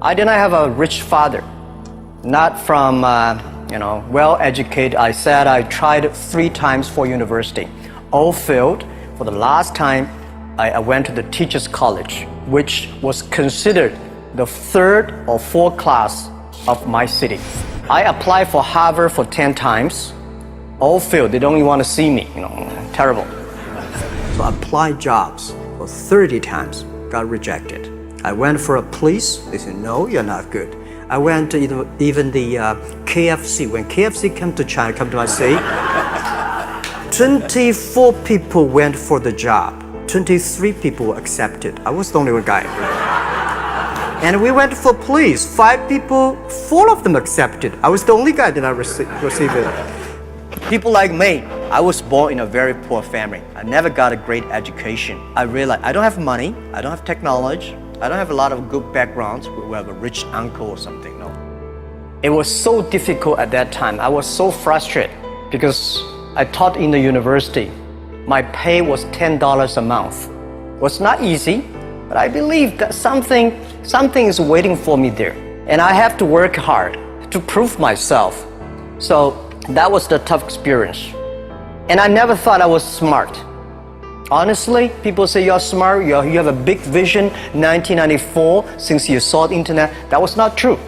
I did not have a rich father, not from, well-educated. I said I tried 3 times for university, all failed. For the last time, I went to the Teachers College, which was considered the 3rd or 4th class of my city. I applied for Harvard for 10 times, all failed. They don't even want to see me, terrible. So I applied jobs for 30 times, got rejected. I went for a police, they said, no, you're not good. I went to even the KFC. When KFC came to China, come to my city, 24 people went for the job. 23 people were accepted. I was the only one guy. And we went for police. 5 people, 4 of them accepted. I was the only guy that I received it. People like me, I was born in a very poor family. I never got a great education. I realized I don't have money, I don't have technology, I don't have a lot of good backgrounds. We have a rich uncle or something, no. It was so difficult at that time. I was so frustrated because I taught in the university. My pay was $10 a month. It was not easy, but I believe that something is waiting for me there. And I have to work hard to prove myself. So that was the tough experience. And I never thought I was smart. Honestly, people say you're smart, you have a big vision. 1994, since you saw the internet, that was not true.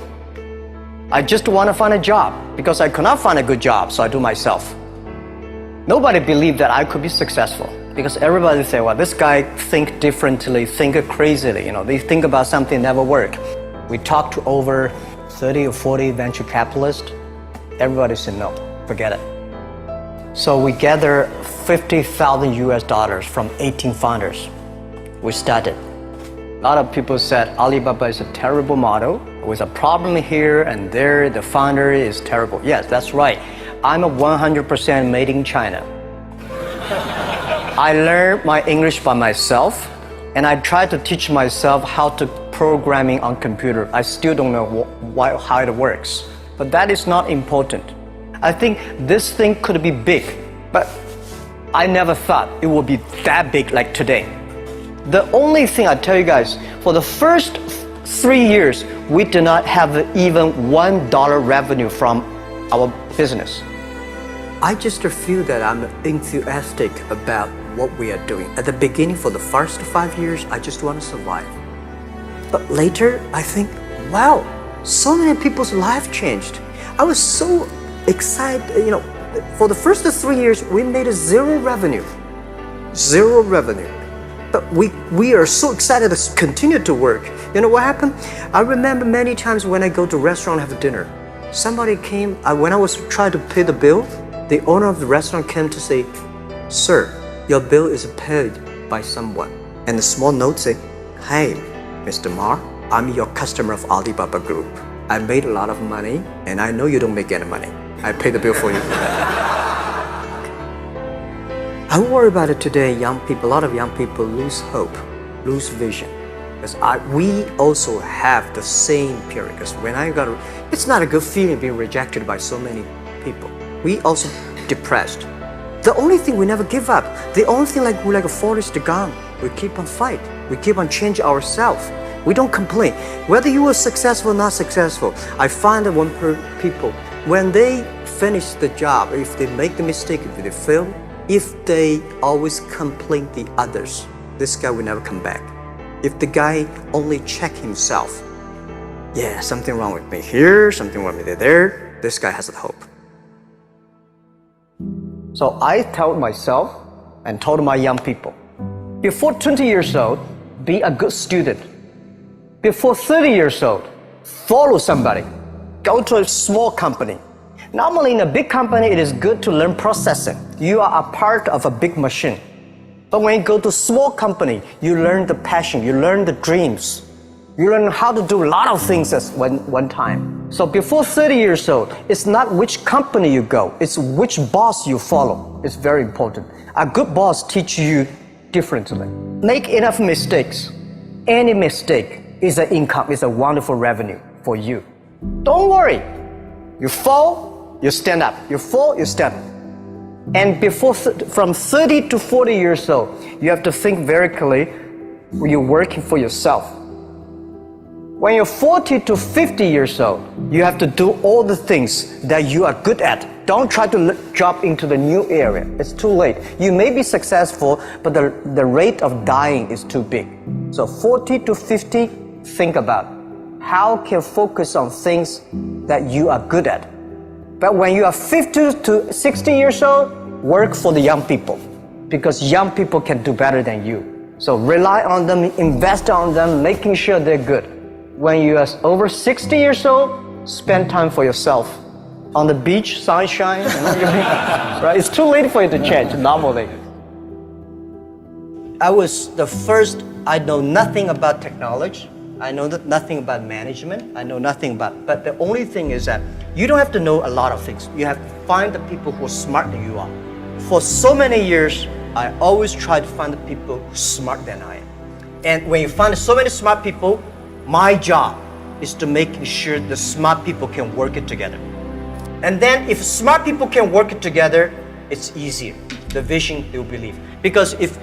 I just want to find a job because I could not find a good job, so I do myself. Nobody believed that I could be successful because everybody say, well, this guy think differently, think crazily, they think about something never work. We talked to over 30 or 40 venture capitalists. Everybody said, no, forget it. So we gathered $50,000 US from 18 founders. We started. A lot of people said Alibaba is a terrible model with a problem here and there. The founder is terrible. Yes, that's right. I'm a 100% made in China. I learned my English by myself, and I tried to teach myself how to programming on computer. I still don't know how it works, but that is not important. I think this thing could be big, but I never thought it would be that big like today. The only thing I tell you guys, for the first 3 years, we did not have even $1 revenue from our business. I just feel that I'm enthusiastic about what we are doing. At the beginning, for the first 5 years, I just want to survive. But later, I think, wow, so many people's life changed. I was so excited, for the first 3 years, we made 0 revenue. 0 revenue. But we are so excited to continue to work. You know what happened? I remember many times when I go to restaurant and have dinner, somebody came, when I was trying to pay the bill, the owner of the restaurant came to say, sir, your bill is paid by someone. And the small note said, hey, Mr. Ma, I'm your customer of Alibaba Group. I made a lot of money, and I know you don't make any money. I pay the bill for you. I worry about it today. Young people, a lot of young people lose hope, lose vision. Because we also have the same period. Because when it's not a good feeling being rejected by so many people. We also depressed. The only thing we never give up. The only thing we're like a Forrest Gump. We keep on fight. We keep on changing ourselves. We don't complain. Whether you are successful or not successful, I find that when people, when they finish the job, if they make the mistake, if they fail, if they always complain the others, this guy will never come back. If the guy only check himself, yeah, something wrong with me here, something wrong with me there, this guy has a hope. So I told myself and told my young people, before 20 years old, be a good student. Before 30 years old, follow somebody. Go to a small company. Normally in a big company, it is good to learn processing. You are a part of a big machine. But when you go to a small company, you learn the passion, you learn the dreams. You learn how to do a lot of things at one time. So before 30 years old, it's not which company you go, it's which boss you follow. It's very important. A good boss teaches you differently. Make enough mistakes. Any mistake is an income, is a wonderful revenue for you. Don't worry. You fall, you stand up. You fall, you stand up. And from 30 to 40 years old, you have to think very clearly, you're working for yourself. When you're 40 to 50 years old, you have to do all the things that you are good at. Don't try to jump into the new area. It's too late. You may be successful, but the rate of dying is too big. So 40 to 50, think about how can focus on things that you are good at. But when you are 50 to 60 years old, work for the young people, because young people can do better than you. So rely on them, invest on them, making sure they're good. When you are over 60 years old, spend time for yourself. On the beach, sunshine, right? It's too late for you to change normally. I was the first, I know nothing about technology. I know nothing about management. I know nothing about, but the only thing is that you don't have to know a lot of things. You have to find the people who are smarter than you are. For so many years, I always try to find the people who are smarter than I am. And when you find so many smart people, my job is to make sure the smart people can work it together. And then if smart people can work it together, it's easier. The vision they will believe. Because if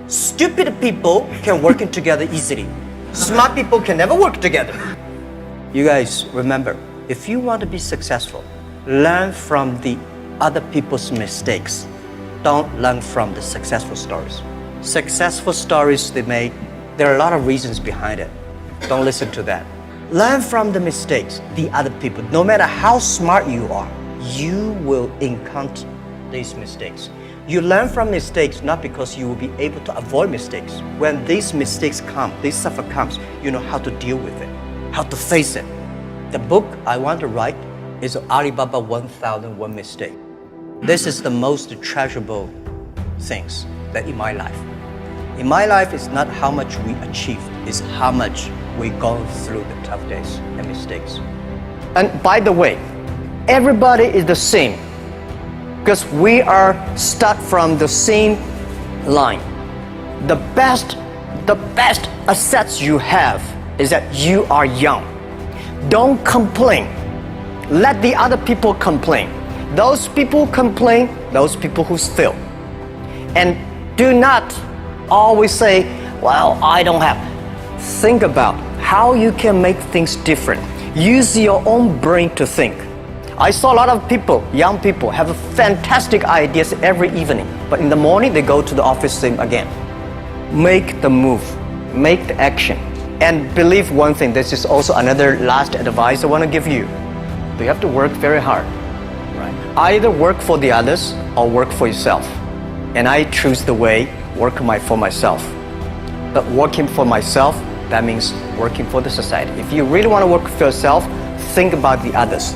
stupid people can work it together easily, smart people can never work together. You guys remember, if you want to be successful, learn from the other people's mistakes. Don't learn from the successful stories. Successful stories they make, there are a lot of reasons behind it. Don't listen to that. Learn from the mistakes, the other people. No matter how smart you are, you will encounter these mistakes. You learn from mistakes not because you will be able to avoid mistakes. When these mistakes come, this suffer comes, you know how to deal with it, how to face it. The book I want to write is Alibaba 1001 Mistakes. This is the most treasurable things that in my life. In my life, it's not how much we achieved, it's how much we go through the tough days and mistakes. And by the way, everybody is the same because we are start from the same line. The best assets you have is that you are young. Don't complain. Let the other people complain. Those people complain, those people who fail. And do not always say, well, I don't have. Think about how you can make things different. Use your own brain to think. I saw a lot of people, young people, have fantastic ideas every evening, but in the morning they go to the office same again. Make the move, make the action. And believe one thing, this is also another last advice I want to give you. You have to work very hard. Right? Either work for the others or work for yourself. And I choose the way, work for myself. But working for myself, that means working for the society. If you really want to work for yourself, think about the others.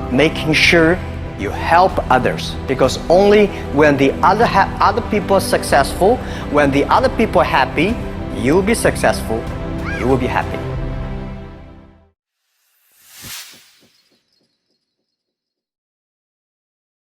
Making sure you help others, because only when the other people are successful, when the other people are happy, you will be successful, you will be happy.